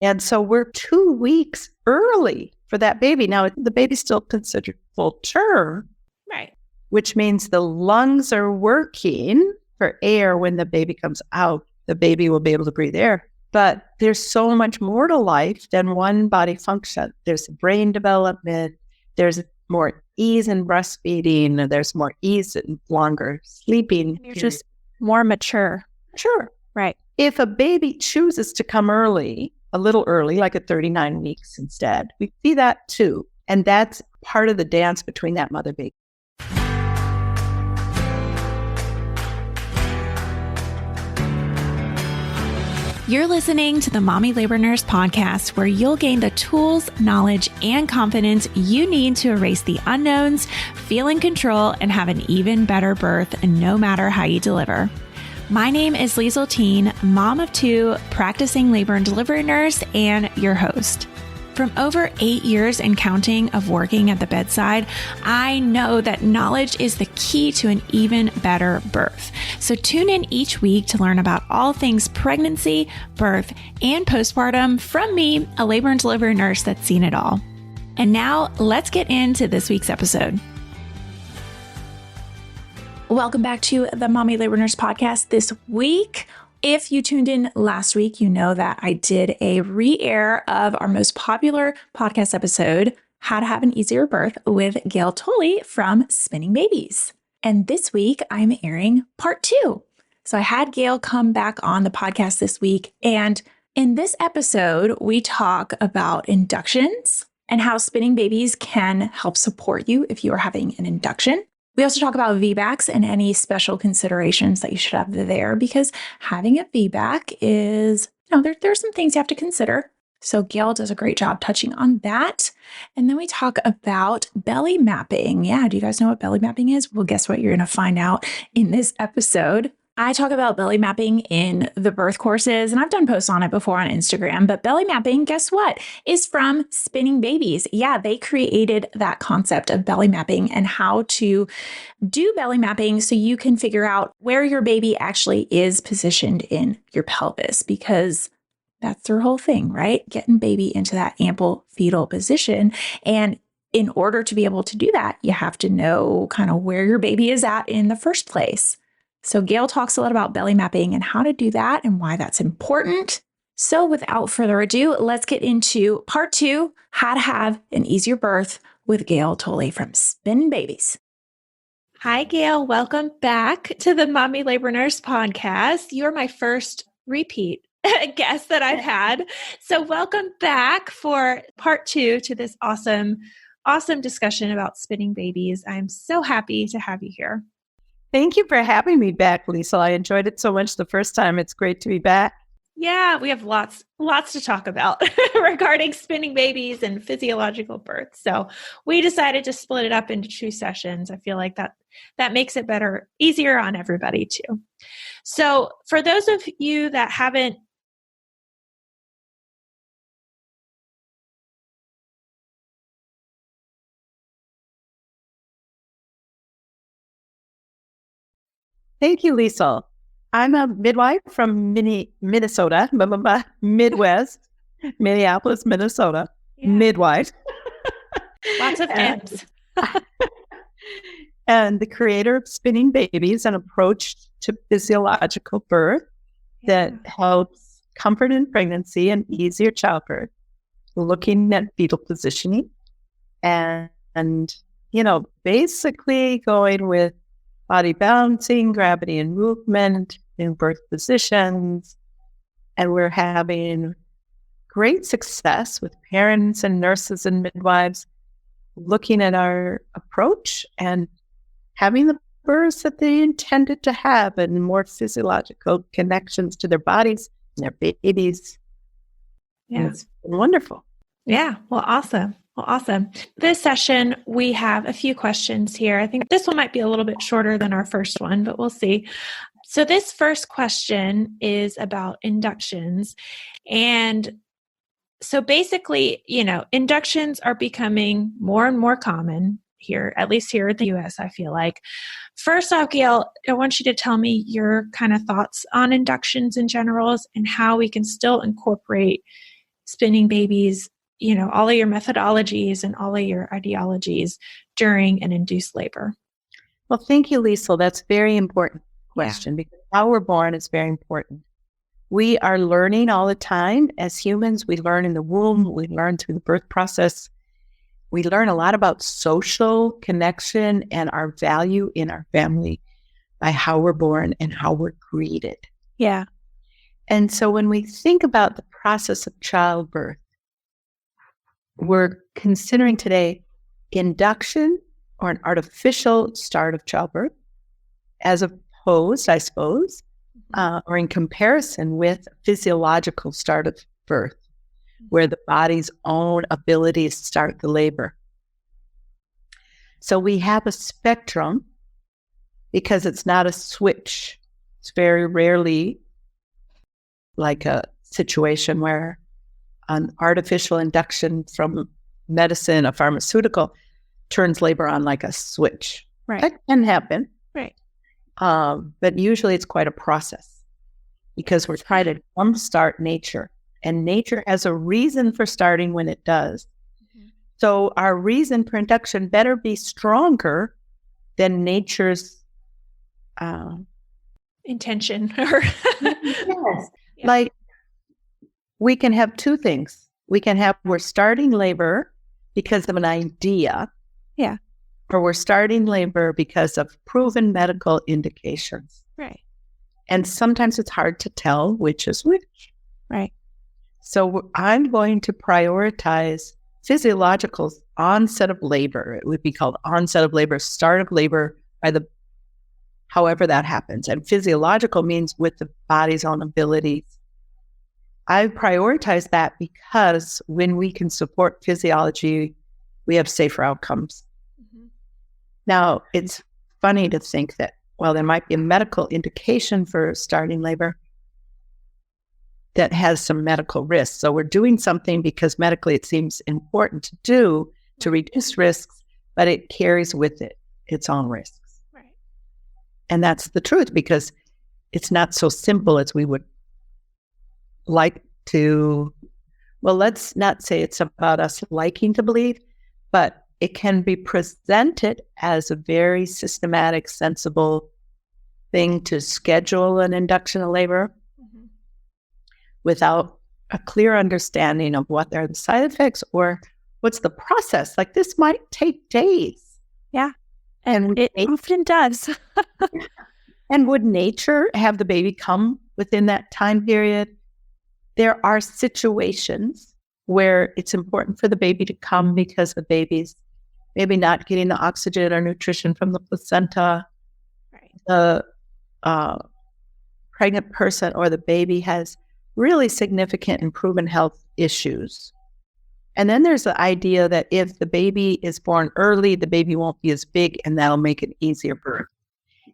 And so we're 2 weeks early for that baby. Now, the baby's still considered full term, Right. which means the lungs are working for air when the baby comes out. The baby will be able to breathe air. But there's so much more to life than one body function. There's brain development. There's more ease in breastfeeding. There's more ease in longer sleeping. You're just more mature. Sure. Right. If a baby chooses to come early, a little early, like at 39 weeks instead, we see that too. And that's part of the dance between that mother-baby. You're listening to the Mommy Labor Nurse podcast, where you'll gain the tools, knowledge, and confidence you need to erase the unknowns, feel in control, and have an even better birth, no matter how you deliver. My name is Liesl Teen, mom of 2, practicing labor and delivery nurse, and your host. From over 8 years and counting of working at the bedside, I know that knowledge is the key to an even better birth. So tune in each week to learn about all things pregnancy, birth, and postpartum from me, a labor and delivery nurse that's seen it all. And now let's get into this week's episode. Welcome back to the Mommy Labor Nurse podcast this week. If you tuned in last week, you know that I did a re-air of our most popular podcast episode, How to Have an Easier Birth, with Gail Tully from Spinning Babies. And this week, I'm airing part 2. So I had Gail come back on the podcast this week. And in this episode, we talk about inductions and how spinning babies can help support you if you are having an induction. We also talk about VBACs and any special considerations that you should have there, because having a VBAC is, there's some things you have to consider. So Gail does a great job touching on that. And then we talk about belly mapping. Yeah, do you guys know what belly mapping is? Well, guess what? You're going to find out in this episode. I talk about belly mapping in the birth courses, and I've done posts on it before on Instagram, but belly mapping, guess what, is from Spinning Babies. Yeah, they created that concept of belly mapping and how to do belly mapping so you can figure out where your baby actually is positioned in your pelvis, because that's their whole thing, right? Getting baby into that ample fetal position. And in order to be able to do that, you have to know kind of where your baby is at in the first place. So Gail talks a lot about belly mapping and how to do that and why that's important. So without further ado, let's get into part 2, How to Have an Easier Birth, with Gail Tully from Spinning Babies. Hi, Gail. Welcome back to the Mommy Labor Nurse podcast. You're my first repeat guest that I've had. So welcome back for part 2 to this awesome discussion about spinning babies. I'm so happy to have you here. Thank you for having me back, Lisa. I enjoyed it so much the first time. It's great to be back. Yeah, we have lots to talk about regarding spinning babies and physiological birth. So we decided to split it up into 2 sessions. I feel like that makes it easier on everybody too. So for those of you that haven't Thank you, Lisa. I'm a midwife from Minnesota, Midwest, Minneapolis, Minnesota. Yeah. Midwife. Lots of M's. And the creator of Spinning Babies, an approach to physiological birth that helps comfort in pregnancy and easier childbirth, looking at fetal positioning and basically going with body balancing, gravity and movement in birth positions. And we're having great success with parents and nurses and midwives looking at our approach and having the births that they intended to have and more physiological connections to their bodies and their babies. Yeah. And it's been wonderful. Yeah. Well, awesome. This session, we have a few questions here. I think this one might be a little bit shorter than our first one, but we'll see. So this first question is about inductions. And so basically, inductions are becoming more and more common here, at least here in the US, I feel like. First off, Gail, I want you to tell me your kind of thoughts on inductions in general and how we can still incorporate spinning babies, all of your methodologies and all of your ideologies during an induced labor? Well, thank you, Liesl. That's a very important question because how we're born is very important. We are learning all the time. As humans, we learn in the womb, we learn through the birth process. We learn a lot about social connection and our value in our family by how we're born and how we're greeted. Yeah. And so when we think about the process of childbirth, we're considering today induction or an artificial start of childbirth as opposed, I suppose, or in comparison with physiological start of birth, where the body's own ability to start the labor. So we have a spectrum because it's not a switch. It's very rarely like a situation where an artificial induction from medicine, a pharmaceutical, turns labor on like a switch. Right. That can happen. Right. But usually it's quite a process because we're trying to jumpstart nature. And nature has a reason for starting when it does. Mm-hmm. So our reason for induction better be stronger than nature's intention. Yes. Yeah. Like we can have two things. We can have we're starting labor because of an idea. Yeah. Or we're starting labor because of proven medical indications. Right. And sometimes it's hard to tell which is which. Right. So I'm going to prioritize physiological onset of labor. It would be called onset of labor, start of labor by however that happens. And physiological means with the body's own abilities. I prioritize that because when we can support physiology, we have safer outcomes. Mm-hmm. Now, it's funny to think that, well, there might be a medical indication for starting labor that has some medical risks. So we're doing something because medically it seems important to do to reduce risks, but it carries with it its own risks. Right. And that's the truth because it's not so simple as we would like to. Well, let's not say it's about us liking to believe, but it can be presented as a very systematic, sensible thing to schedule an induction of labor without a clear understanding of what are the side effects or what's the process. Like this might take days. Yeah. And it often does. And would nature have the baby come within that time period? There are situations where it's important for the baby to come because the baby's maybe not getting the oxygen or nutrition from the placenta. Right. The pregnant person or the baby has really significant and proven health issues. And then there's the idea that if the baby is born early, the baby won't be as big and that'll make it easier birth.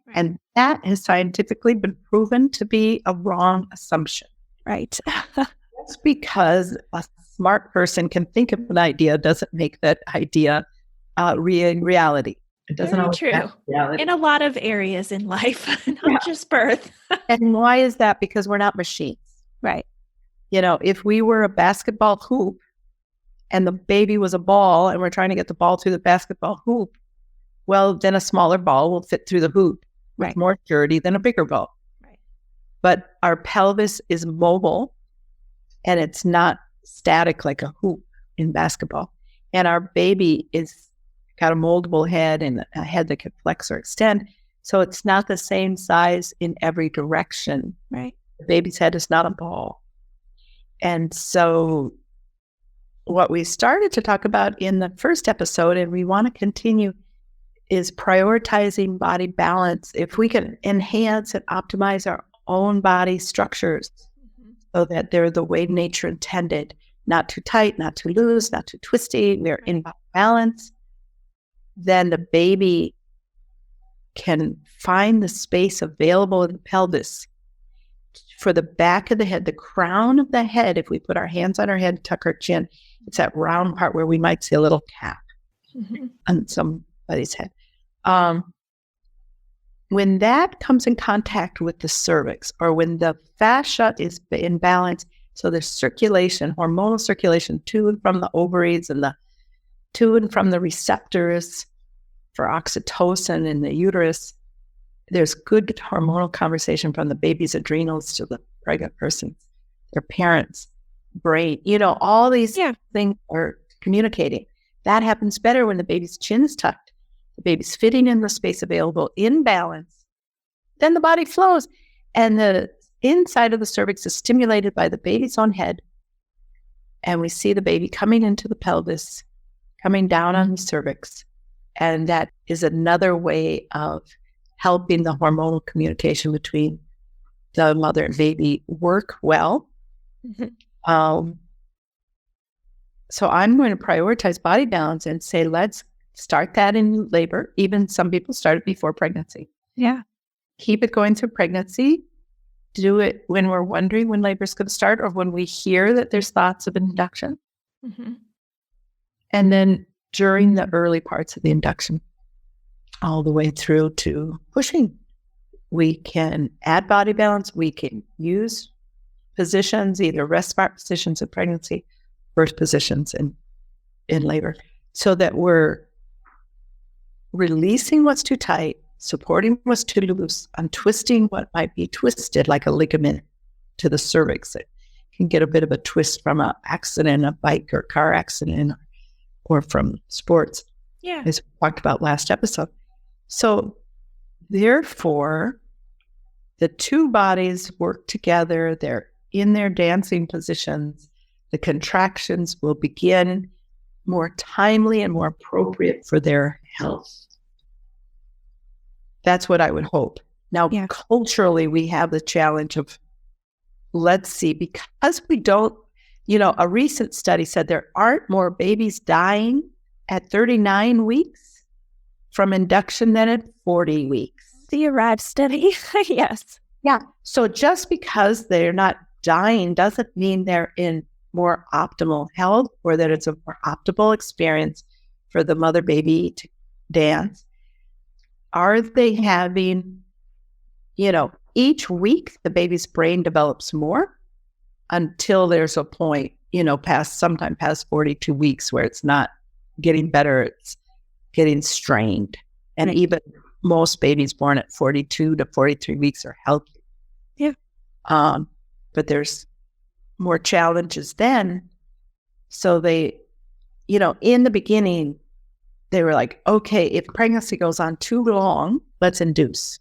Right. And that has scientifically been proven to be a wrong assumption. Right. That's because a smart person can think of an idea doesn't make that idea reality. It doesn't always true. In a lot of areas in life, not just birth. And why is that? Because we're not machines. Right. You know, if we were a basketball hoop and the baby was a ball and we're trying to get the ball through the basketball hoop, well, then a smaller ball will fit through the hoop with more surety than a bigger ball. Right. But our pelvis is mobile and it's not static like a hoop in basketball. And our baby is got a moldable head and a head that can flex or extend. So it's not the same size in every direction. Right. The baby's head is not a ball. And so what we started to talk about in the first episode, and we want to continue, is prioritizing body balance. If we can enhance and optimize our own body structures so that they're the way nature intended, not too tight, not too loose, not too twisty, we're in balance, then the baby can find the space available in the pelvis for the back of the head, the crown of the head. If we put our hands on our head, tuck our chin, it's that round part where we might see a little cap on somebody's head. When that comes in contact with the cervix or when the fascia is in balance, So there's circulation, hormonal circulation to and from the ovaries and to and from the receptors for oxytocin in the uterus. There's good hormonal conversation from the baby's adrenals to the pregnant person, their parents, brain. All these things are communicating. That happens better when the baby's chin is tucked, the baby's fitting in the space available in balance. Then the body flows, and the inside of the cervix is stimulated by the baby's own head. And we see the baby coming into the pelvis, coming down on the cervix. And that is another way of helping the hormonal communication between the mother and baby work well. Mm-hmm. So I'm going to prioritize body balance and say, let's start that in labor. Even some people start it before pregnancy. Yeah. Keep it going through pregnancy. Do it when we're wondering when labor is going to start or when we hear that there's thoughts of induction. Mm-hmm. And then during the early parts of the induction, all the way through to pushing. We can add body balance. We can use positions, either rest smart positions in pregnancy, birth positions in labor, so that we're releasing what's too tight, supporting what's too loose, untwisting what might be twisted, like a ligament to the cervix. It can get a bit of a twist from an accident, a bike or car accident, or from sports, as we talked about last episode. So therefore, the two bodies work together. They're in their dancing positions. The contractions will begin more timely and more appropriate for their health. That's what I would hope. Now, culturally, we have the challenge of, let's see, because we don't, a recent study said there aren't more babies dying at 39 weeks from induction than at 40 weeks. The ARRIVE study. Yes. Yeah. So just because they're not dying doesn't mean they're in more optimal health or that it's a more optimal experience for the mother baby to dance. Are they having, each week the baby's brain develops more until there's a point, sometime past 42 weeks where it's not getting better, it's getting strained. And even most babies born at 42 to 43 weeks are healthy. Yeah. But there's more challenges then. So they, in the beginning, they were like, okay, if pregnancy goes on too long, let's induce.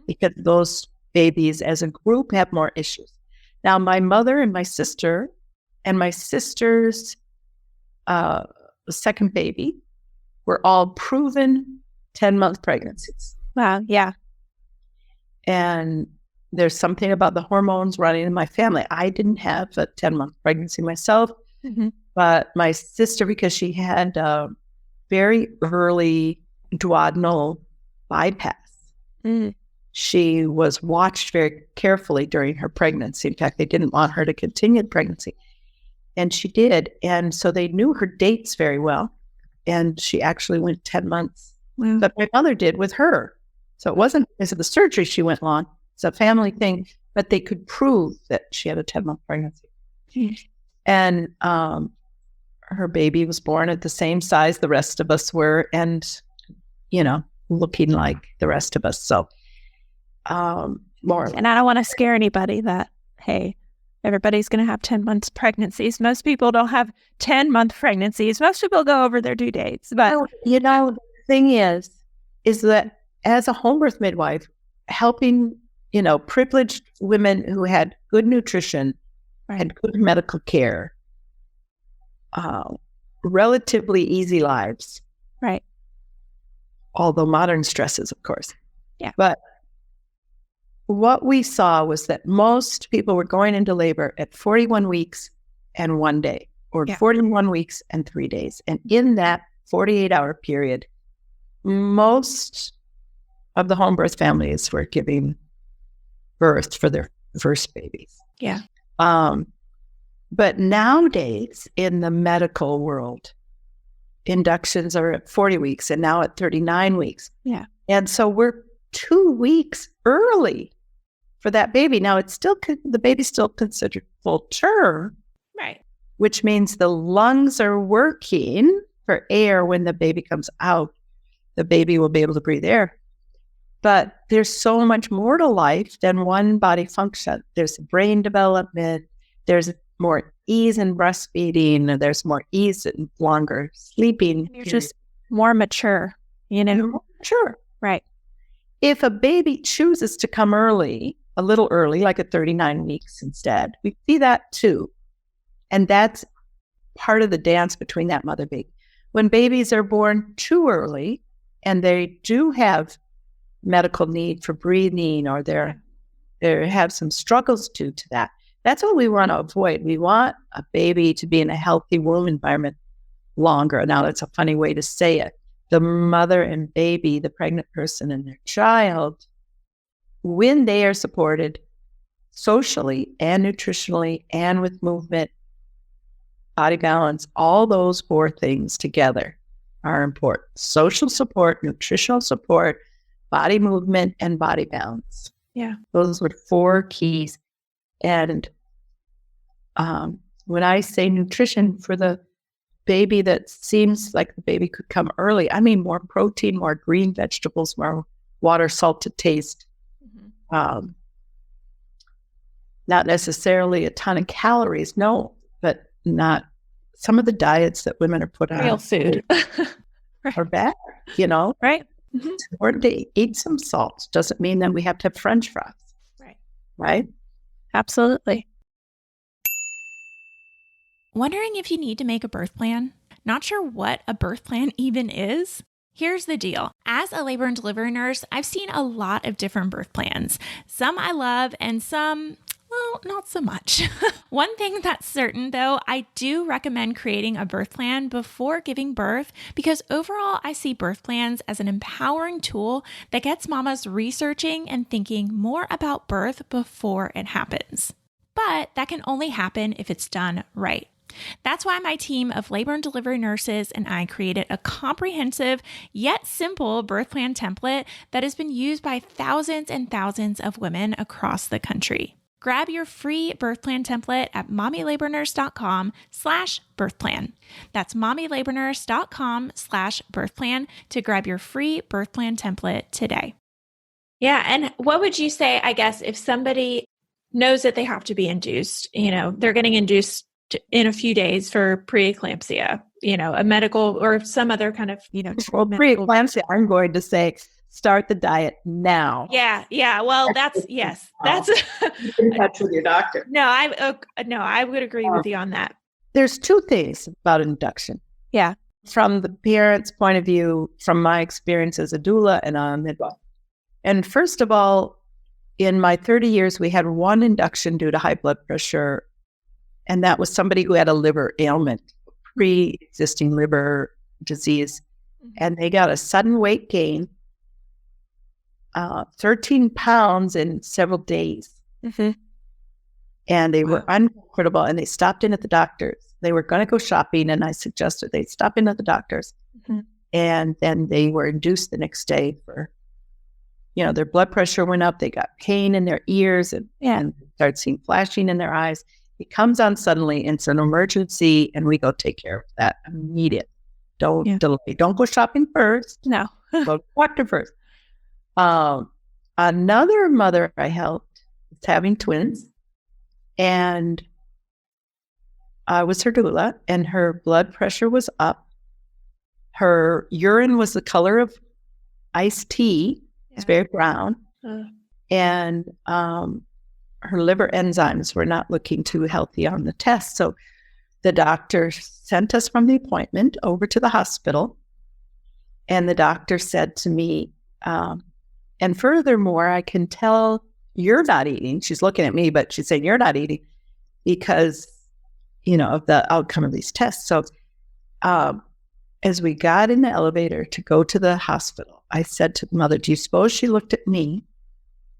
Because those babies as a group have more issues. Now, my mother and my sister's second baby were all proven 10-month pregnancies. Wow, yeah. And there's something about the hormones running in my family. I didn't have a 10-month pregnancy myself, but my sister, because she had a very early duodenal bypass, she was watched very carefully during her pregnancy. In fact, they didn't want her to continue the pregnancy. And she did. And so they knew her dates very well. And she actually went 10 months. Wow. But my mother did with her. So it wasn't because of the surgery she went on. It's a family thing. But they could prove that she had a 10-month pregnancy. And her baby was born at the same size the rest of us were and, looking like the rest of us. So more. And I don't want to scare anybody that, hey, everybody's going to have 10 months pregnancies. Most people don't have 10-month pregnancies. Most people go over their due dates. But the thing is that as a home birth midwife, helping, privileged women who had good nutrition, had good medical care, relatively easy lives. Right. Although modern stresses, of course. Yeah. But what we saw was that most people were going into labor at 41 weeks and 1 day, or 41 weeks and 3 days. And in that 48-hour period, most of the home birth families were giving birth for their first babies. Yeah. But nowadays, in the medical world, inductions are at 40 weeks and now at 39 weeks. Yeah. And so we're 2 weeks early for that baby. Now, the baby's still considered full term, Right. which means the lungs are working for air. When the baby comes out, the baby will be able to breathe air. But there's so much more to life than one body function. There's brain development. There's more ease in breastfeeding. There's more ease in longer sleeping. You're just more mature, Sure. Right. If a baby chooses to come early, a little early, like at 39 weeks instead, we see that too. And that's part of the dance between that mother baby. When babies are born too early and they do have medical need for breathing, or they have some struggles due to that, that's what we want to avoid. We want a baby to be in a healthy womb environment longer. Now, that's a funny way to say it. The mother and baby, the pregnant person and their child, when they are supported socially and nutritionally and with movement, body balance, all those 4 things together are important. Social support, nutritional support, body movement, and body balance. Yeah. Those were 4 keys. And when I say nutrition for the baby that seems like the baby could come early, I mean more protein, more green vegetables, more water, salted taste. Not necessarily a ton of calories, no, but not some of the diets that women are put on. Real food. Are bad, Right. It's important to eat some salt. Doesn't mean that we have to have French fries. Right? Absolutely. Wondering if you need to make a birth plan? Not sure what a birth plan even is? Here's the deal. As a labor and delivery nurse, I've seen a lot of different birth plans. Some I love and some, well, not so much. One thing that's certain though, I do recommend creating a birth plan before giving birth, because overall I see birth plans as an empowering tool that gets mamas researching and thinking more about birth before it happens. But that can only happen if it's done right. That's why my team of labor and delivery nurses and I created a comprehensive yet simple birth plan template that has been used by thousands and thousands of women across the country. Grab your free birth plan template at mommylabornurse.com/birthplan. That's mommylabornurse.com/birthplan to grab your free birth plan template today. Yeah. And what would you say, I guess, if somebody knows that they have to be induced, they're getting induced in a few days for preeclampsia, a medical or some other kind of, Well, preeclampsia, I'm going to say, start the diet now. Yeah. Well, that's, yes, that's Keep in touch with your doctor. No, I would agree with you on that. There's 2 things about induction. Yeah. From the parent's point of view, from my experience as a doula and a midwife. And first of all, in my 30 years, we had 1 induction due to high blood pressure. And that was somebody who had a liver ailment, pre-existing liver disease. And they got a sudden weight gain, 13 pounds in several days. And they were uncomfortable, and they stopped in at the doctor's. They were going to go shopping, and I suggested they stop in at the doctor's. And then they were induced the next day for, their blood pressure went up. They got pain in their ears and started seeing flashing in their eyes. It comes on suddenly. It's an emergency, and we go take care of that immediate. Don't delay. Don't go shopping first. No. Go to the doctor first. Another mother I helped was having twins, and I was her doula, and her blood pressure was up. Her urine was the color of iced tea. It's very brown. And her liver enzymes were not looking too healthy on the test. So the doctor sent us from the appointment over to the hospital. And the doctor said to me, and furthermore, I can tell you're not eating. She's looking at me, but she's saying you're not eating because, of the outcome of these tests. So as we got in the elevator to go to the hospital, I said to the mother, do you suppose she looked at me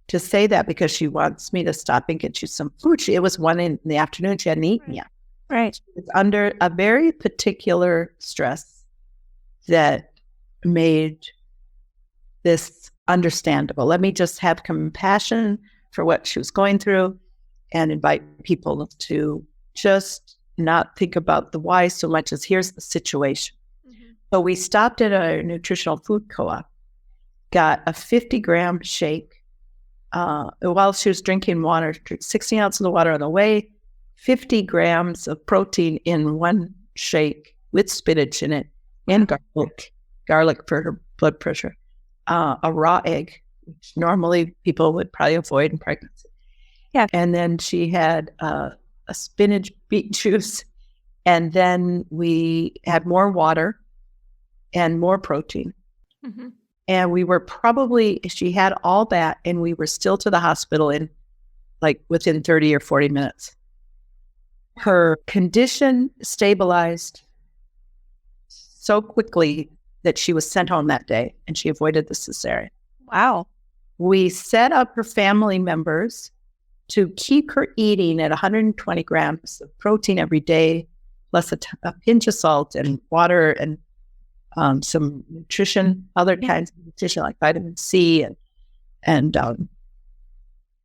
to say that because she wants me to stop and get you some food? It was 1 in the afternoon. She hadn't eaten yet. Right. It's under a very particular stress that made this understandable. Let me just have compassion for what she was going through and invite people to just not think about the why so much as here's the situation. So we stopped at a nutritional food co-op, got a 50-gram shake. While she was drinking water, 16 ounces of water on the way, 50 grams of protein in one shake with spinach in it, and garlic for her blood pressure, a raw egg, which normally people would probably avoid in pregnancy. Yeah. And then she had a spinach beet juice, and then we had more water and more protein. Mm-hmm. And we were she had all that, and we were still to the hospital in within 30 or 40 minutes. Her condition stabilized so quickly that she was sent home that day, and she avoided the cesarean. Wow. We set up her family members to keep her eating at 120 grams of protein every day, plus a pinch of salt and water and some nutrition, other kinds of nutrition like vitamin C. And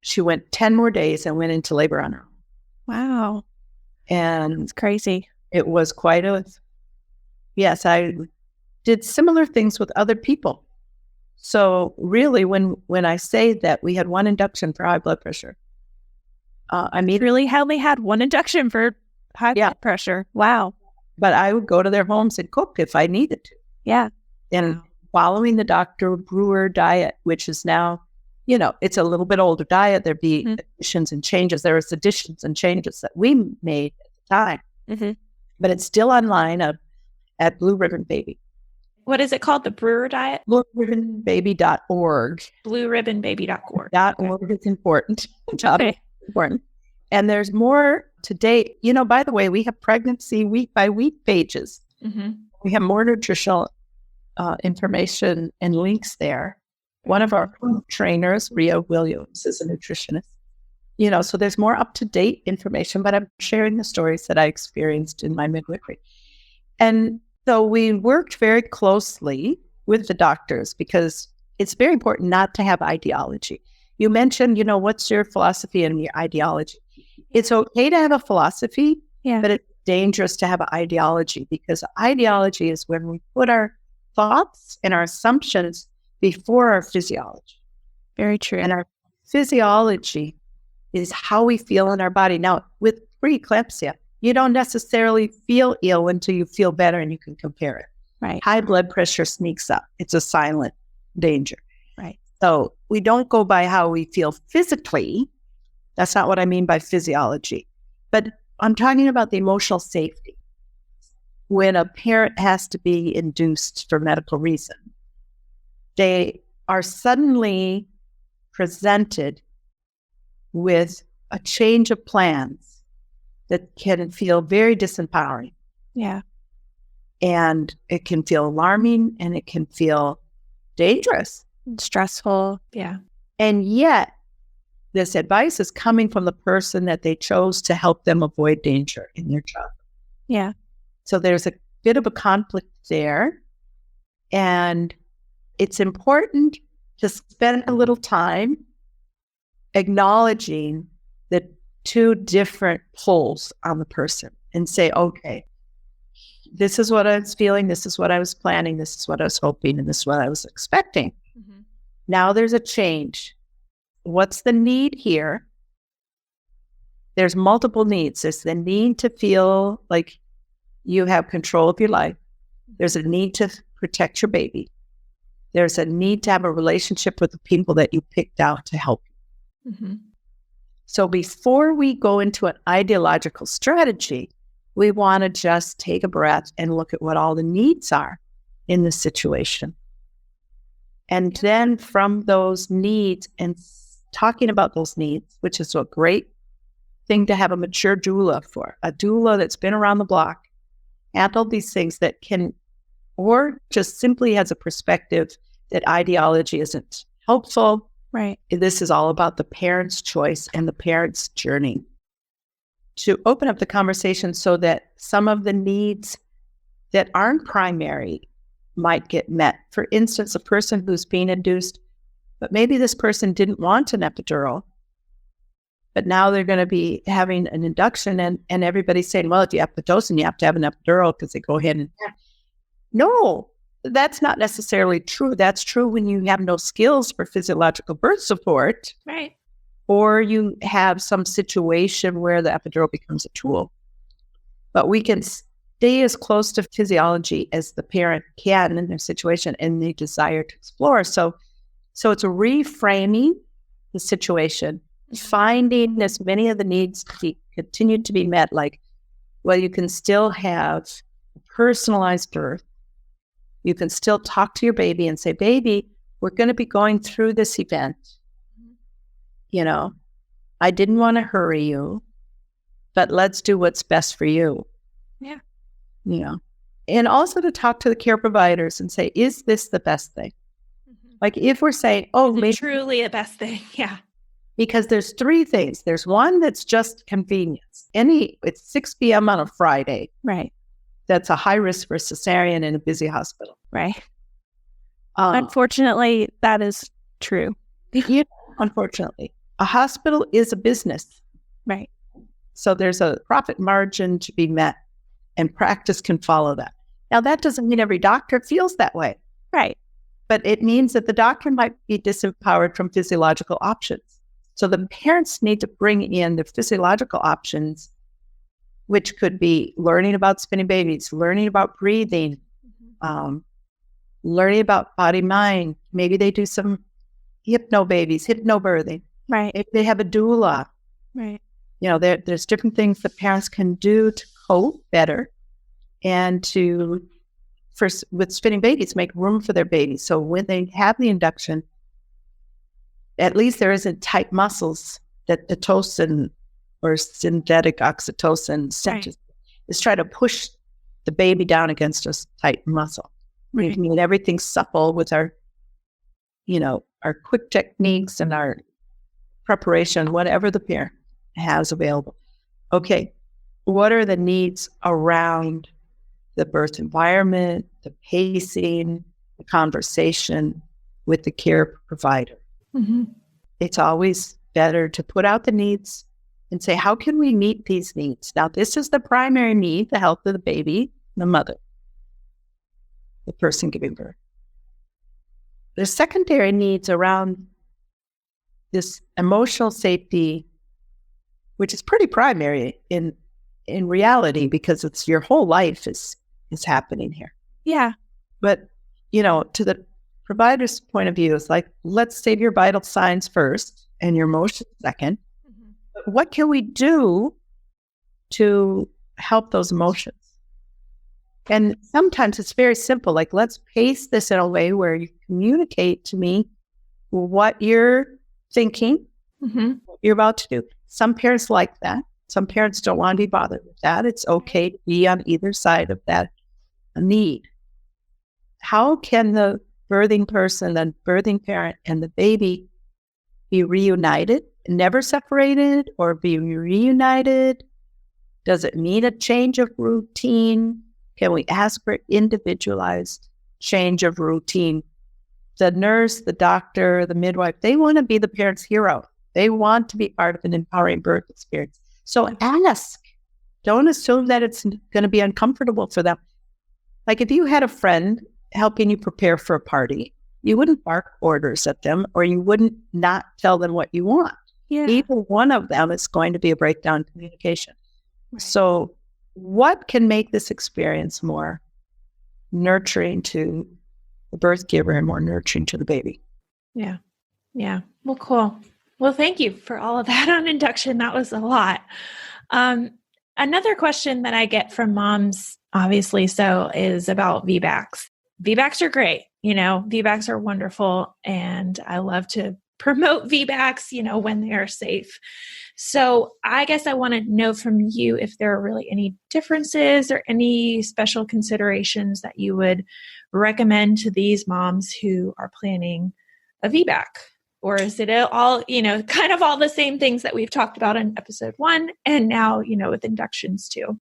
she went 10 more days and went into labor on her own. Wow. And It's crazy. it was quite yes, I did similar things with other people. So really, when I say that we had one induction for high blood pressure, I mean, Really only had one induction for high blood pressure. Wow. but I would go to their homes and cook if I needed to. Yeah. And following the Dr. Brewer diet, which is now, it's a little bit older diet. There'd be additions and changes. There was additions and changes that we made at the time. Mm-hmm. But it's still online at Blue Ribbon Baby. What is it called? The Brewer diet? BlueRibbonBaby.org. BlueRibbonBaby.org. .org is important. Okay. Important. And there's more today. By the way, we have pregnancy week by week pages. Mm-hmm. We have more nutritional information and links there. One of our trainers, Rhea Williams, is a nutritionist. So there's more up-to-date information, but I'm sharing the stories that I experienced in my midwifery. And so we worked very closely with the doctors because it's very important not to have ideology. You mentioned, what's your philosophy and your ideology? It's okay to have a philosophy, but it's dangerous to have an ideology, because ideology is when we put our thoughts and our assumptions before our physiology. Very true. And our physiology is how we feel in our body. Now, with preeclampsia, you don't necessarily feel ill until you feel better and you can compare it. Right. High blood pressure sneaks up. It's a silent danger. Right. So we don't go by how we feel physically. That's not what I mean by physiology. But I'm talking about the emotional safety. When a parent has to be induced for medical reason, they are suddenly presented with a change of plans that can feel very disempowering. Yeah. And it can feel alarming, and it can feel dangerous. Stressful. Yeah. And yet, this advice is coming from the person that they chose to help them avoid danger in their child. Yeah. So there's a bit of a conflict there. And it's important to spend a little time acknowledging the two different pulls on the person and say, okay, this is what I was feeling, this is what I was planning, this is what I was hoping, and this is what I was expecting. Mm-hmm. Now there's a change. What's the need here? There's multiple needs. There's the need to feel like you have control of your life. There's a need to protect your baby. There's a need to have a relationship with the people that you picked out to help you. Mm-hmm. So before we go into an ideological strategy, we want to just take a breath and look at what all the needs are in the situation. And then from those needs and talking about those needs, which is a great thing to have a mature doula for, a doula that's been around the block, handled these things that can, or just simply has a perspective that ideology isn't helpful. Right. This is all about the parent's choice and the parent's journey. To open up the conversation so that some of the needs that aren't primary might get met. For instance, a person who's being induced, but maybe this person didn't want an epidural, But now they're going to be having an induction, and everybody's saying, well, if you have Pitocin, you have to have an epidural because they go hand in hand. No, that's not necessarily true. That's true when you have no skills for physiological birth support. Right. Or you have some situation where the epidural becomes a tool. But we can stay as close to physiology as the parent can in their situation and they desire to explore. So it's reframing the situation, finding as many of the needs to continue to be met, like, well, you can still have a personalized birth. You can still talk to your baby and say, baby, we're going to be going through this event. You know, I didn't want to hurry you, but let's do what's best for you. Yeah. You know, and also to talk to the care providers and say, is this the best thing? Mm-hmm. Like if we're saying, oh, maybe truly the best thing. Yeah. Because there's three things. There's one that's just convenience. It's 6 p.m. on a Friday. Right. That's a high risk for cesarean in a busy hospital. Right. Unfortunately, that is true. Unfortunately. A hospital is a business. Right. So there's a profit margin to be met, and practice can follow that. Now, that doesn't mean every doctor feels that way. Right. But it means that the doctor might be disempowered from physiological options. So the parents need to bring in the physiological options, which could be learning about spinning babies, learning about breathing, learning about body-mind. Maybe they do some hypnobirthing. Right. If they have a doula. Right. You know, there's different things that parents can do to cope better and with spinning babies, make room for their babies. So when they have the induction, at least there isn't tight muscles that Pitocin or synthetic oxytocin is try to push the baby down against a tight muscle. Right. We need everything supple with our quick techniques and our preparation, whatever the parent has available. Okay, what are the needs around the birth environment, the pacing, the conversation with the care provider? Mm-hmm. It's always better to put out the needs and say, how can we meet these needs? Now, this is the primary need, the health of the baby, the mother, the person giving birth. There's secondary needs around this emotional safety, which is pretty primary in reality because it's your whole life is happening here. Yeah. But, to the provider's point of view, it's like, let's save your vital signs first and your emotions second. Mm-hmm. But what can we do to help those emotions? And sometimes it's very simple, like, let's pace this in a way where you communicate to me what you're thinking, what you're about to do. Some parents like that. Some parents don't want to be bothered with that. It's okay to be on either side of that need. How can the birthing person, the birthing parent, and the baby be reunited, never separated, or be reunited? Does it mean a change of routine? Can we ask for individualized change of routine? The nurse, the doctor, the midwife, they want to be the parent's hero. They want to be part of an empowering birth experience. So ask. Don't assume that it's going to be uncomfortable for them. Like if you had a friend helping you prepare for a party, you wouldn't bark orders at them, or you wouldn't not tell them what you want. Yeah. Either one of them is going to be a breakdown in communication. Right. So what can make this experience more nurturing to the birth giver and more nurturing to the baby? Yeah. Yeah. Well, cool. Well, thank you for all of that on induction. That was a lot. Another question that I get from moms, obviously, is about VBACs. VBACs are great. VBACs are wonderful. And I love to promote VBACs, when they are safe. So I guess I want to know from you if there are really any differences or any special considerations that you would recommend to these moms who are planning a VBAC. Or is it all, kind of all the same things that we've talked about in episode 1 and now, with inductions too?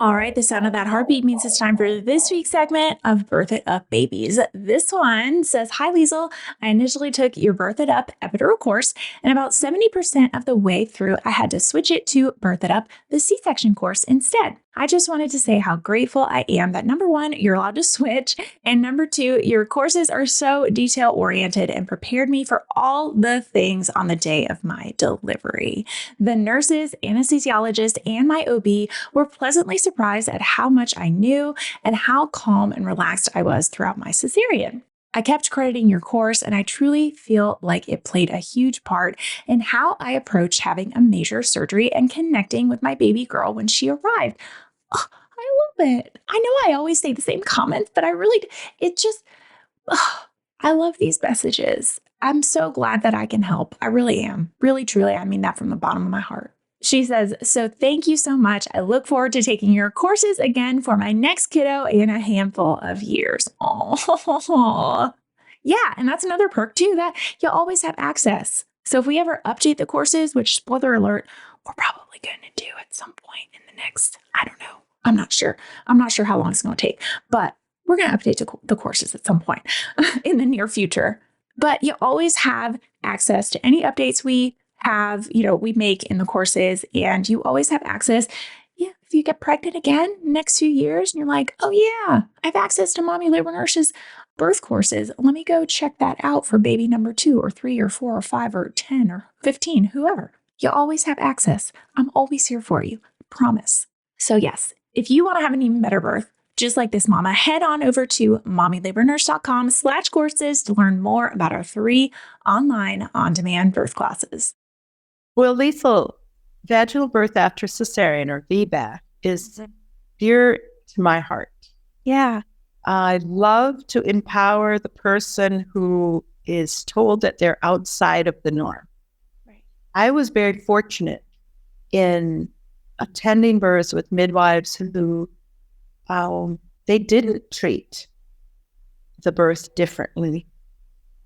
All right, the sound of that heartbeat means it's time for this week's segment of Birth It Up Babies. This one says, "Hi, Liesl. I initially took your Birth It Up epidural course, and about 70% of the way through, I had to switch it to Birth It Up, the C-section course instead. I just wanted to say how grateful I am that number one, you're allowed to switch, and number two, your courses are so detail-oriented and prepared me for all the things on the day of my delivery. The nurses, anesthesiologist, and my OB were pleasantly surprised at how much I knew and how calm and relaxed I was throughout my cesarean. I kept crediting your course, and I truly feel like it played a huge part in how I approached having a major surgery and connecting with my baby girl when she arrived." Oh, I love it. I know I always say the same comments, but I love these messages. I'm so glad that I can help. I really am. Really, truly, I mean that from the bottom of my heart. She says, "So thank you so much. I look forward to taking your courses again for my next kiddo in a handful of years." Oh, yeah. And that's another perk too, that you always have access. So if we ever update the courses, which spoiler alert, we're probably going to do at some point in the next, I don't know. I'm not sure. I'm not sure how long it's going to take, but we're going to update the courses at some point in the near future. But you always have access to any updates we have, we make in the courses, and you always have access. Yeah, if you get pregnant again next few years and you're like, "Oh yeah, I have access to Mommy Labor Nurse's birth courses. Let me go check that out for baby number 2 or 3 or 4 or 5 or 10 or 15, whoever." You always have access. I'm always here for you. Promise. So yes, if you want to have an even better birth, just like this mama, head on over to mommylabornurse.com/courses to learn more about our 3 online on-demand birth classes. Well, Liesl, vaginal birth after cesarean, or VBAC, is dear to my heart. Yeah. I love to empower the person who is told that they're outside of the norm. Right. I was very fortunate in attending births with midwives who they didn't treat the birth differently.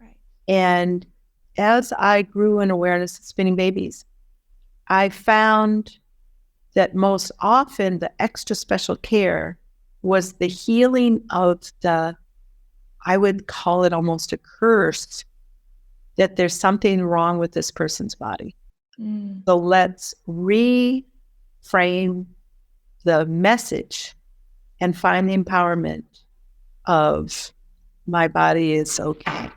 Right. And as I grew in awareness of spinning babies, I found that most often the extra special care was the healing of I would call it almost a curse, that there's something wrong with this person's body. So let's reframe the message and find the empowerment of my body is okay.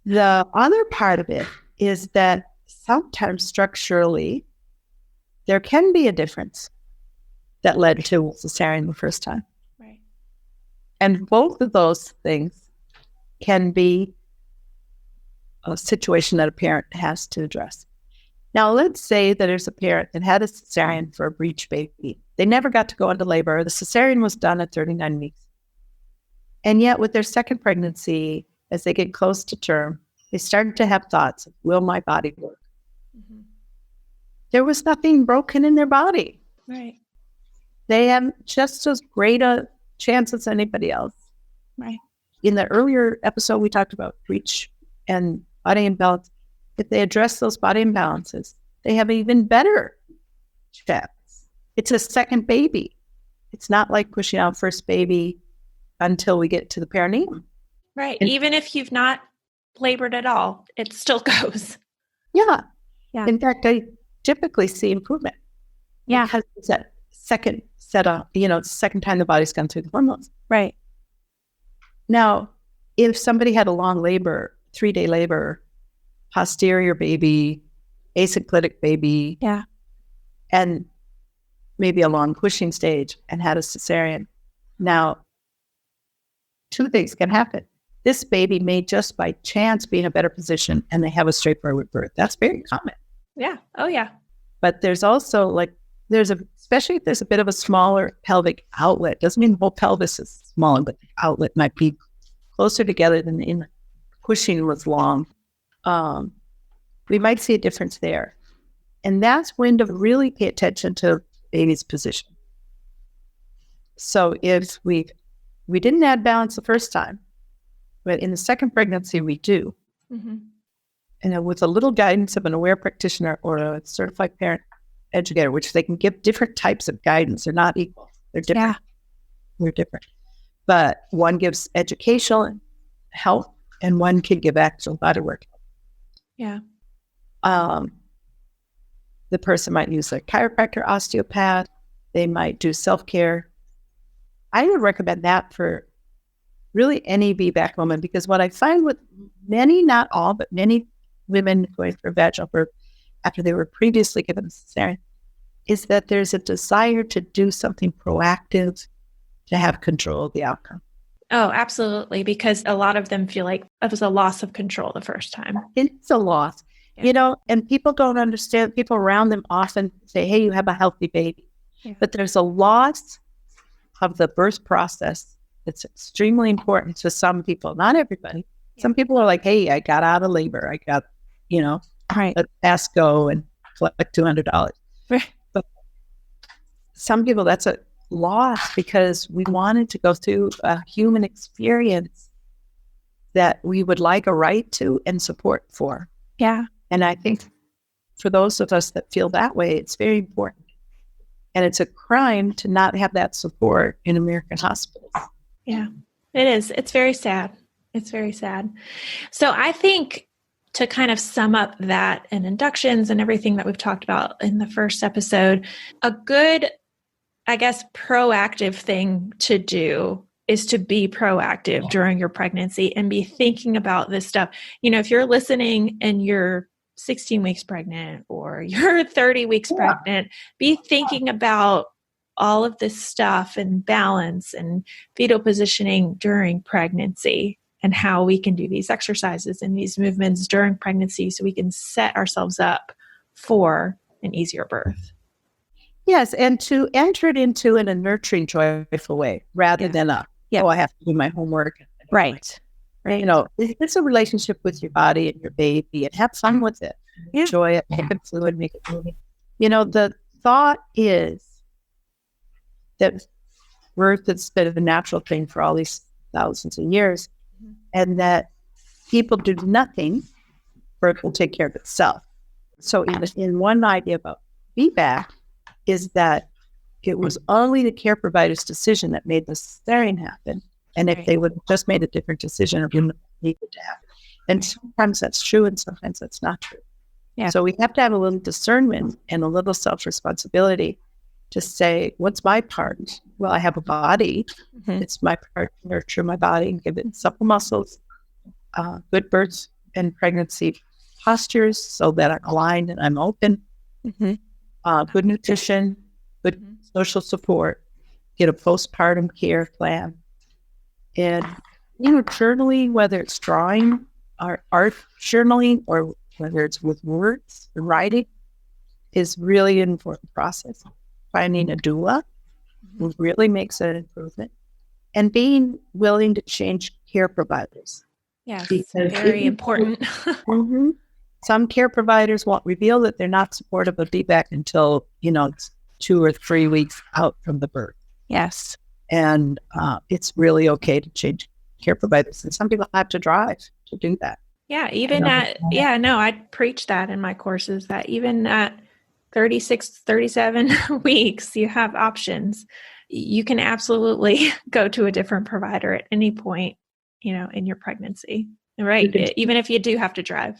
The other part of it is that sometimes structurally, there can be a difference that led to cesarean the first time. Right. And both of those things can be a situation that a parent has to address. Now, let's say that there's a parent that had a cesarean for a breech baby. They never got to go into labor. The cesarean was done at 39 weeks. And yet with their second pregnancy, as they get close to term, they started to have thoughts of, will my body work? Mm-hmm. There was nothing broken in their body. Right. They have just as great a chance as anybody else. Right. In the earlier episode, we talked about breech and body imbalance. If they address those body imbalances, they have an even better chance. It's a second baby. It's not like pushing out first baby until we get to the perineum. Right. And even if you've not labored at all, it still goes. yeah. Yeah. In fact, I typically see improvement. Yeah. Because it's that second set up, second time the body's gone through the hormones. Right. Now, if somebody had a long labor, 3-day labor, posterior baby, asynclitic baby, Yeah. and maybe a long pushing stage and had a cesarean. Now, 2 things can happen. This baby may just by chance be in a better position and they have a straightforward birth. That's very common. Yeah. Oh, yeah. But there's also especially if there's a bit of a smaller pelvic outlet, doesn't mean the whole pelvis is smaller, but the outlet might be closer together than the inlet. Pushing was long. We might see a difference there. And that's when to really pay attention to baby's position. So if we didn't add balance the first time, but in the second pregnancy we do, Mm-hmm. and with a little guidance of an aware practitioner or a certified parent, educator, which they can give different types of guidance. They're not equal. They're different. Yeah. They're different. But one gives educational help and one can give actual body work. Yeah. The person might use a chiropractor, osteopath. They might do self-care. I would recommend that for really any VBAC woman, because what I find with many, not all, but many women going for vaginal birth after they were previously given a cesarean is that there's a desire to do something proactive to have control of the outcome. Oh, absolutely. Because a lot of them feel like it was a loss of control the first time. It's a loss, and people don't understand. People around them often say, hey, you have a healthy baby. Yeah. But there's a loss of the birth process. It's extremely important to some people, not everybody. Yeah. Some people are like, hey, I got out of labor. I got, right. Let's ask go and collect $200. Right. But some people, that's a loss because we wanted to go through a human experience that we would like a right to and support for. Yeah. And I think for those of us that feel that way, it's very important. And it's a crime to not have that support in American hospitals. Yeah, it is. It's very sad. It's very sad. So I think to kind of sum up that and inductions and everything that we've talked about in the first episode, a good, I guess, proactive thing to do is to be proactive during your pregnancy and be thinking about this stuff. If you're listening and you're 16 weeks pregnant or you're 30 weeks pregnant, be thinking about all of this stuff and balance and fetal positioning during pregnancy and how we can do these exercises and these movements during pregnancy so we can set ourselves up for an easier birth. Yes, and to enter it into in a nurturing, joyful way rather than I have to do my homework. Right. It's a relationship with your body and your baby and have fun with it. Yeah. Enjoy it, make it fluid, make it moving. The thought is that birth has been a natural thing for all these thousands of years, and that people do nothing, birth will take care of itself. So in one idea about VBAC is that it was only the care provider's decision that made the cesarean happen. And if they would have just made a different decision, it wouldn't have needed to happen. And sometimes that's true and sometimes that's not true. Yeah. So we have to have a little discernment and a little self-responsibility to say, what's my part? Well, I have a body. Mm-hmm. It's my part to nurture my body and give it supple muscles, good birth and pregnancy postures so that I'm aligned and I'm open, good nutrition, good social support, get a postpartum care plan. And, journaling, whether it's drawing or art journaling or whether it's with words and writing, is really an important process. Finding a doula really makes an improvement. And being willing to change care providers. Yeah, very important. Some care providers won't reveal that they're not supportive of VBAC until, it's 2 or 3 weeks out from the birth. Yes. And it's really okay to change care providers. And some people have to drive to do that. Yeah, I preach that in my courses, that even at 36, 37 weeks, you have options. You can absolutely go to a different provider at any point, in your pregnancy. Right. Even if you do have to drive.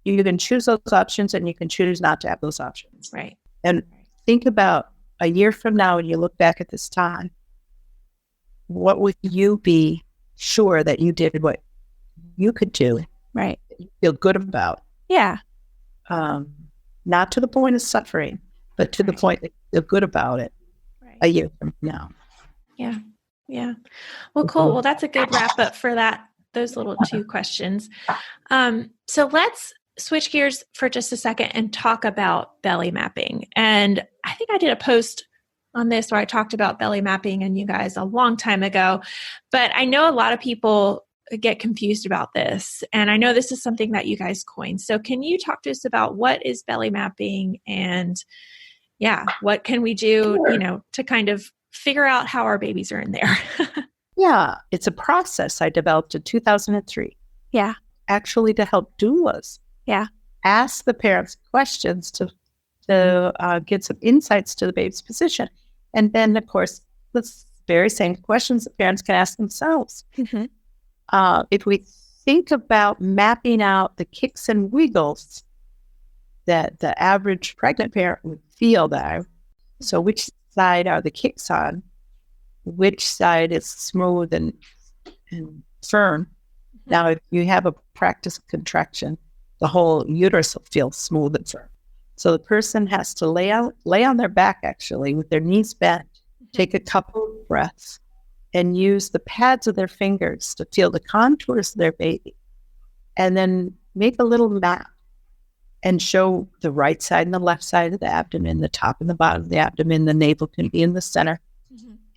You can choose those options and you can choose not to have those options. Right. And think about a year from now when you look back at this time, what would you be sure that you did what you could do? Right. That you feel good about. Yeah. Not to the point of suffering, but to the point that you feel good about it a year from now. Yeah. Yeah. Well, cool. Well, that's a good wrap up for those little 2 questions. So let's switch gears for just a second and talk about belly mapping. And I think I did a post on this where I talked about belly mapping and you guys a long time ago, but I know a lot of people get confused about this. And I know this is something that you guys coined. So can you talk to us about what is belly mapping and what can we do, to kind of figure out how our babies are in there? Yeah, it's a process I developed in 2003. Yeah. Actually to help doulas. Yeah. Ask the parents questions to to get some insights to the baby's position. And then, of course, the very same questions that parents can ask themselves. If we think about mapping out the kicks and wiggles that the average pregnant parent would feel there, so which side are the kicks on? Which side is smooth and firm? Now, if you have a practice contraction, the whole uterus will feel smooth and firm. So the person has to lay on their back, actually, with their knees bent, take a couple of breaths, and use the pads of their fingers to feel the contours of their baby. And then make a little map and show the right side and the left side of the abdomen, the top and the bottom of the abdomen. The navel can be in the center.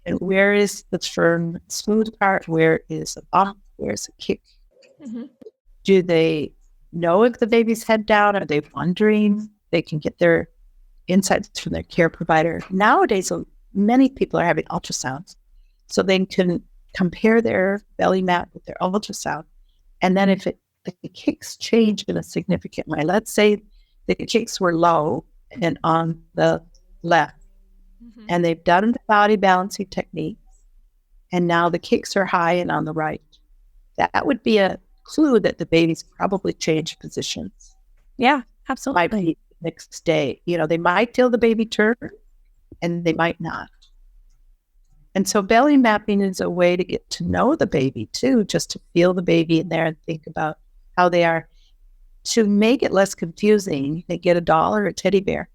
And where is the firm, smooth part? Where is a bump? Where's a kick? Do they know if the baby's head down? Are they wondering? They can get their insights from their care provider. Nowadays, many people are having ultrasounds, so they can compare their belly map with their ultrasound. And then if the kicks change in a significant way, let's say the kicks were low and on the left, and they've done the body balancing techniques, and now the kicks are high and on the right, that would be a clue that the baby's probably changed positions. Yeah, absolutely. Might be the next day. They might feel the baby turn and they might not. And so belly mapping is a way to get to know the baby too, just to feel the baby in there and think about how they are. To make it less confusing, they get a doll or a teddy bear,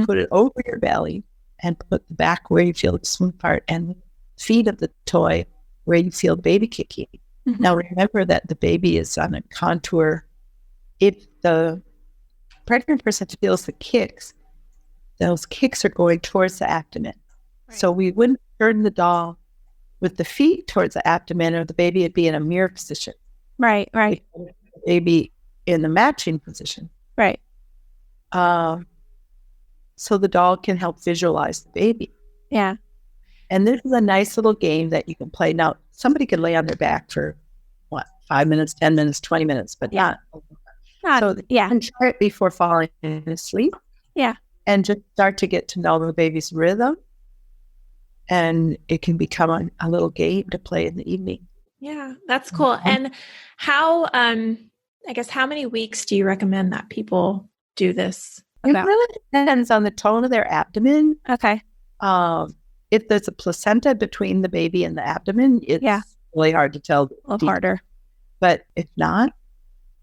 put it over your belly, and put the back where you feel the smooth part and the feet of the toy where you feel baby kicking. Now remember that the baby is on a contour. If the pregnant person feels the kicks, those kicks are going towards the abdomen. Right. So we wouldn't turn the doll with the feet towards the abdomen, or the baby would be in a mirror position. Right. The baby in the matching position. Right. So the doll can help visualize the baby. Yeah. And this is a nice little game that you can play. Now, somebody could lay on their back for 5 minutes, 10 minutes, 20 minutes, but not. So you can try it before falling asleep. Yeah. And just start to get to know the baby's rhythm. And it can become a little game to play in the evening. Yeah, that's cool. And how, I guess, how many weeks do you recommend that people do this? It really depends on the tone of their abdomen. Okay. If there's a placenta between the baby and the abdomen, it's really hard to tell. A little harder. But if not,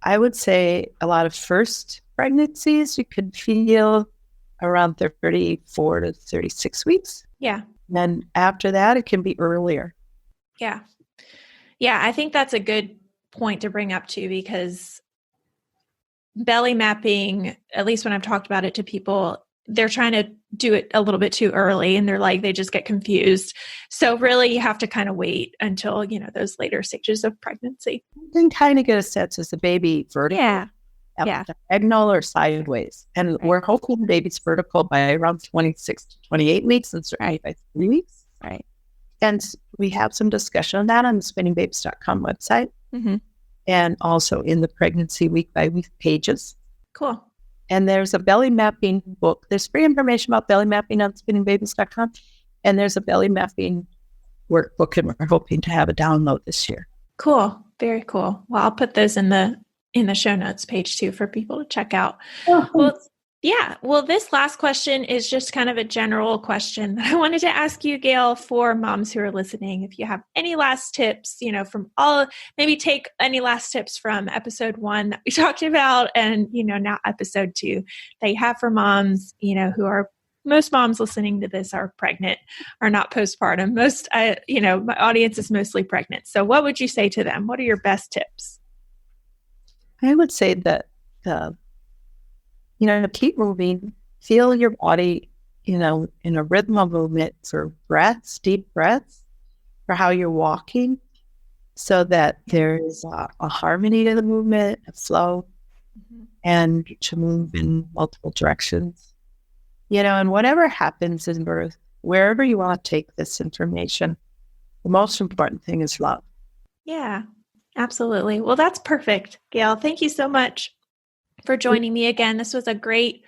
I would say a lot of first pregnancies, you could feel around 34 to 36 weeks. Yeah. And then after that, it can be earlier. Yeah. Yeah, I think that's a good point to bring up too, because belly mapping, at least when I've talked about it to people, they're trying to do it a little bit too early, and they just get confused. So really you have to kind of wait until, those later stages of pregnancy. You can kind of get a sense, is the baby vertical, diagonal, or sideways? And we're hoping the baby's vertical by around 26 to 28 weeks, and certainly by 3 weeks. Right. And we have some discussion on that on the spinningbabies.com website, and also in the pregnancy week by week pages. Cool. And there's a belly mapping book. There's free information about belly mapping on spinningbabies.com. And there's a belly mapping workbook, and we're hoping to have a download this year. Cool. Very cool. Well, I'll put those in the show notes page too for people to check out. Well, this last question is just kind of a general question that I wanted to ask you, Gail, for moms who are listening. If you have any last tips, maybe take any last tips from episode 1 that we talked about, and, now episode 2 that you have for moms, who are, most moms listening to this are pregnant, are not postpartum. My audience is mostly pregnant. So what would you say to them? What are your best tips? I would say that, keep moving, feel your body, in a rhythm of movement, for breaths, deep breaths, for how you're walking, so that there's a harmony to the movement, a flow, and to move in multiple directions. And whatever happens in birth, wherever you want to take this information, the most important thing is love. Yeah, absolutely. Well, that's perfect, Gail. Thank you so much for joining me again. This was a great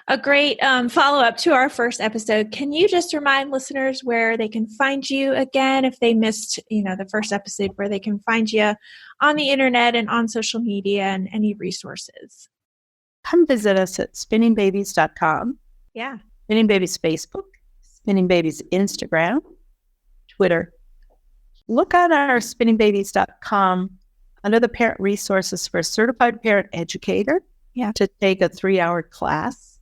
a great follow-up to our first episode. Can you just remind listeners where they can find you again if they missed, the first episode, where they can find you on the internet and on social media and any resources? Come visit us at spinningbabies.com. Yeah. Spinning Babies Facebook, Spinning Babies Instagram, Twitter. Look on our spinningbabies.com under the parent resources for a certified parent educator to take a 3-hour class.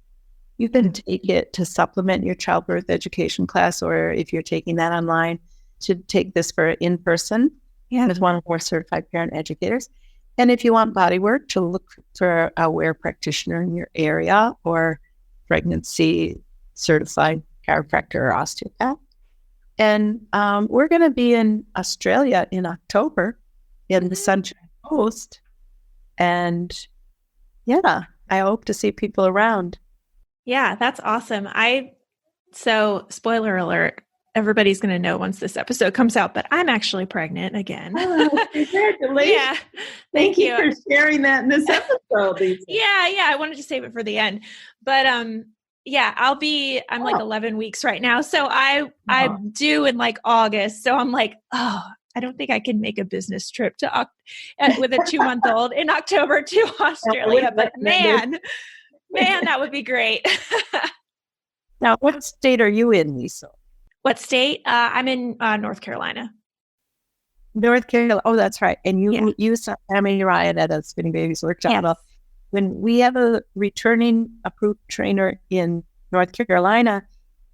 You can take it to supplement your childbirth education class, or if you're taking that online, to take this for in-person with one of our certified parent educators. And if you want body work, to look for a aware practitioner in your area or pregnancy certified chiropractor or osteopath. And we're going to be in Australia in October in the Sunshine Coast. And I hope to see people around. Yeah, that's awesome. So spoiler alert, everybody's going to know once this episode comes out, but I'm actually pregnant again. Oh, congratulations. Yeah. Thank you for sharing that in this episode. Yeah. I wanted to save it for the end, but I'm like 11 weeks right now. So I'm due in like August. So I'm like, I don't think I can make a business trip to with a 2-month-old in October to Australia, but man, that would be great. Now, what state are you in, Lisa? What state? I'm in North Carolina. North Carolina. Oh, that's right. And you saw Tammy Ryan at a Spinning Babies workshop. Yes. When we have a returning approved trainer in North Carolina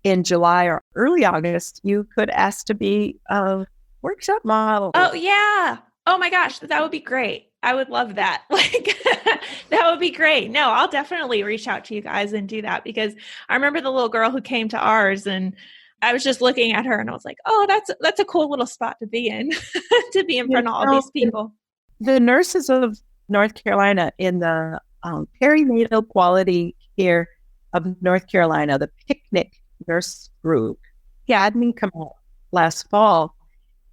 in July or early August, you could ask to be a workshop model. Oh, yeah. Oh my gosh, that would be great. I would love that. That would be great. No, I'll definitely reach out to you guys and do that, because I remember the little girl who came to ours, and I was just looking at her and I was like, oh, that's a cool little spot to be in, to be in front of all these people. The nurses of North Carolina in the perinatal quality care of North Carolina, the picnic nurse group, had me come out last fall.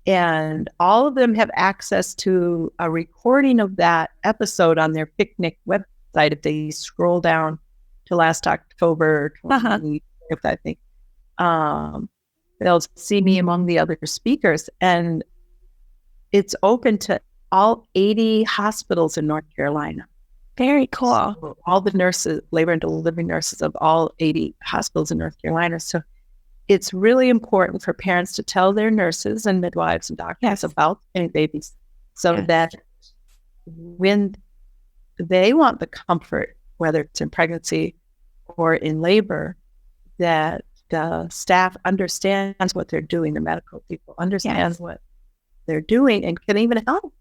And all of them have access to a recording of that episode on their picnic website. If they scroll down to last October 20th, I think, they'll see me among the other speakers. And it's open to all 80 hospitals in North Carolina. Very cool. So all the nurses, labor and delivery nurses of all 80 hospitals in North Carolina. So it's really important for parents to tell their nurses and midwives and doctors about spinning babies, so that when they want the comfort, whether it's in pregnancy or in labor, that the staff understands what they're doing, the medical people understands what they're doing and can even help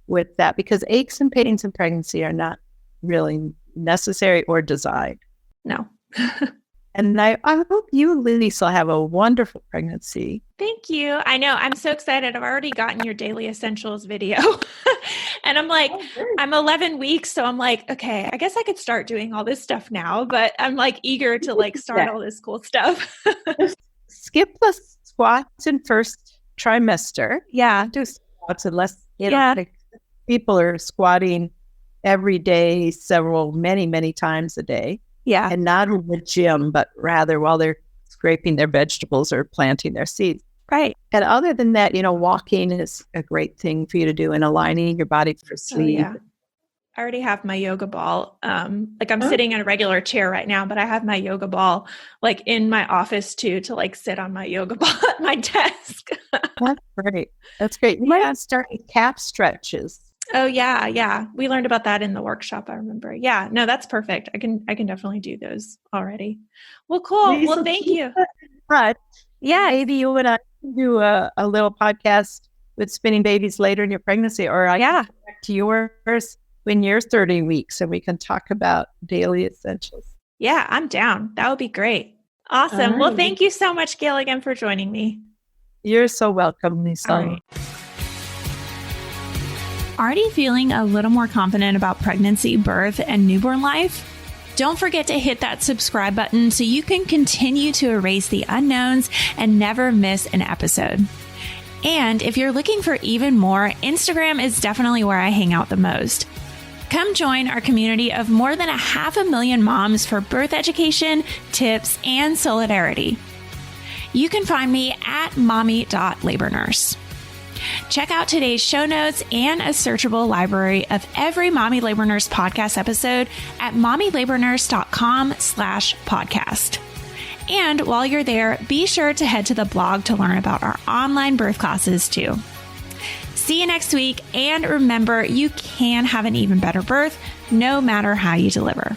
with that, because aches and pains in pregnancy are not really necessary or designed. No. And I hope you, Lisa, have a wonderful pregnancy. Thank you. I know. I'm so excited. I've already gotten your daily essentials video. And I'm like, I'm 11 weeks. So I'm like, okay, I guess I could start doing all this stuff now, but I'm like eager to like start all this cool stuff. Skip the squats in first trimester. Yeah. Do squats unless people are squatting every day, many times a day. Yeah. And not in the gym, but rather while they're scraping their vegetables or planting their seeds. Right. And other than that, walking is a great thing for you to do, and aligning your body for sleep. I already have my yoga ball. I'm sitting in a regular chair right now, but I have my yoga ball like in my office too, to like sit on my yoga ball at my desk. That's great. That's great. You might start with calf stretches. Oh yeah. Yeah. We learned about that in the workshop. I remember. Yeah, no, that's perfect. I can definitely do those already. Well, cool. Lisa, well, thank you. But maybe you and I can do a little podcast with spinning babies later in your pregnancy, or I can go back to yours when you're 30 weeks and we can talk about daily essentials. Yeah, I'm down. That would be great. Awesome. Right. Well, thank you so much, Gail, again for joining me. You're so welcome, Lisa. All right. Already feeling a little more confident about pregnancy, birth, and newborn life? Don't forget to hit that subscribe button so you can continue to erase the unknowns and never miss an episode. And if you're looking for even more, Instagram is definitely where I hang out the most. Come join our community of more than 500,000 moms for birth education, tips, and solidarity. You can find me at mommy.labornurse. Check out today's show notes and a searchable library of every Mommy Labor Nurse podcast episode at mommylabornurse.com/podcast. And while you're there, be sure to head to the blog to learn about our online birth classes too. See you next week, and remember, you can have an even better birth no matter how you deliver.